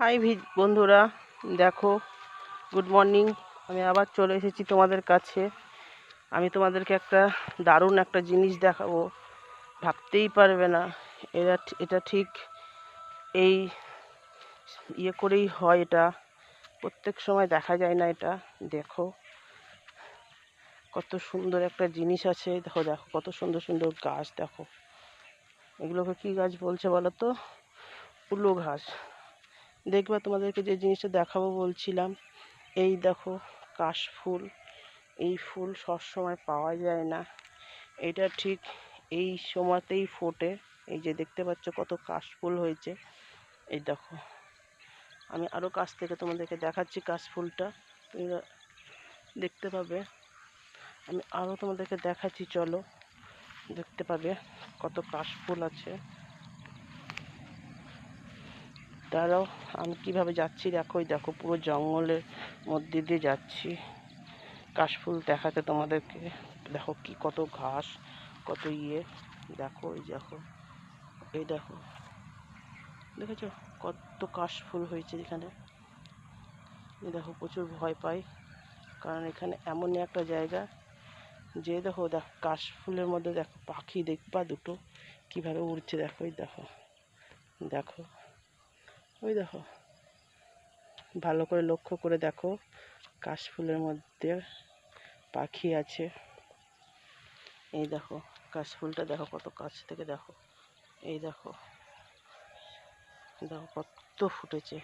High বন্ধুরা, দেখো, good morning. আমি আবার চলে এসেছি তোমাদের কাছে। আমি তোমাদেরকে একটা দারুণ একটা জিনিস দেখাবো, ভাবতেই পারবে না। এটা ঠিক এই করেই হয়, এটা প্রত্যেক সময় দেখা যায় না। এটা দেখো কত সুন্দর একটা জিনিস আছে। দেখো দেখো কত সুন্দর সুন্দর গাছ। দেখো এগুলোকে কি গাছ বলছে বলো তো? উলো ঘাস। দেখবা, তোমাদেরকে যে জিনিসটা দেখাবো বলছিলাম, এই দেখো কাশফুল। এই ফুল সবসময় পাওয়া যায় না, এটা ঠিক এই সময়তেই ফোটে। এই যে দেখতে পাচ্ছ কত কাশফুল হয়েছে। এই দেখো, আমি আরও কাছ থেকে তোমাদেরকে দেখাচ্ছি কাশফুলটা, তুমি দেখতে পাবে। আমি আরও তোমাদেরকে দেখাচ্ছি, চলো দেখতে পাবে কত কাশফুল আছে। তারাও আমি কিভাবে যাচ্ছি দেখো, দেখো পুরো জঙ্গলের মধ্যে দিয়ে যাচ্ছি কাশফুল দেখাতে তোমাদেরকে। দেখো কি কত ঘাস, কত দেখো এই দেখো, এই দেখো, দেখেছো কত কাশফুল হয়েছে এখানে। এই দেখো প্রচুর ভয় পাই, কারণ এখানে এমনই একটা জায়গা যে দেখো কাশফুলের মধ্যে দেখো পাখি দেখবা দুটো কিভাবে উড়ছে। দেখো এই দেখো, দেখো ওই দেখো, ভালো করে লক্ষ্য করে দেখো, কাশফুলের মধ্যে পাখি আছে। এই দেখো কাশফুলটা দেখো কত কাছ থেকে দেখো, এই দেখো, দেখো কত ফুটেছে।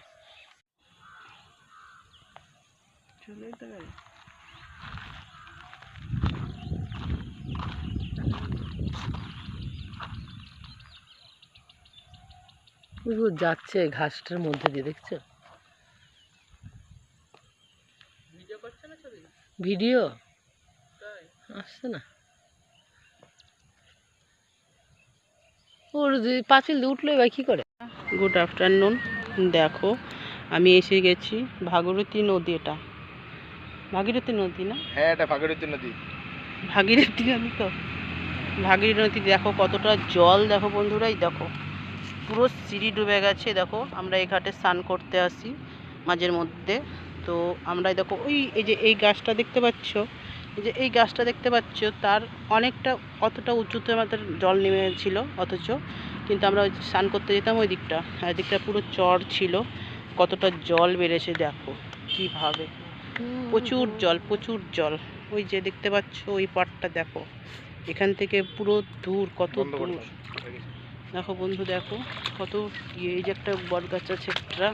চলেই তো গেল। যাচ্ছে ঘাসটার মধ্যে দিয়ে, দেখছো? ভিডিও করছে না, ছবি ভিডিও আসছে না। ওর যে পাঁচিল দিয়ে উঠলো এবার কি করে? Good afternoon. দেখো আমি এসে গেছি ভাগীরথী নদী। এটা ভাগীরথী নদী না? হ্যাঁ, এটা ভাগীরথী নদী। ভাগীরথী নদী তো, ভাগীরথী নদী। দেখো কতটা জল, দেখো বন্ধুরাই, দেখো পুরো সিঁড়ি ডুবে গেছে। দেখো আমরা এই ঘাটে স্নান করতে আসি মাঝের মধ্যে। তো আমরা দেখো এই যে এই গাছটা দেখতে পাচ্ছ, এই যে এই গাছটা দেখতে পাচ্ছ, তার অনেকটা অতটা উঁচুতে আমাদের জল নেমেছিল, অথচ কিন্তু আমরা স্নান করতে যেতাম ওই দিকটা, আর দিকটা পুরো চর ছিল। কতটা জল বেড়েছে দেখো কিভাবে, প্রচুর জল, প্রচুর জল। ওই যে দেখতে পাচ্ছ ওই পাড়টা দেখো, এখান থেকে পুরো দূর, কত দূর দেখো বন্ধু, দেখো কত এই যে একটা বট গাছ আছে একটা।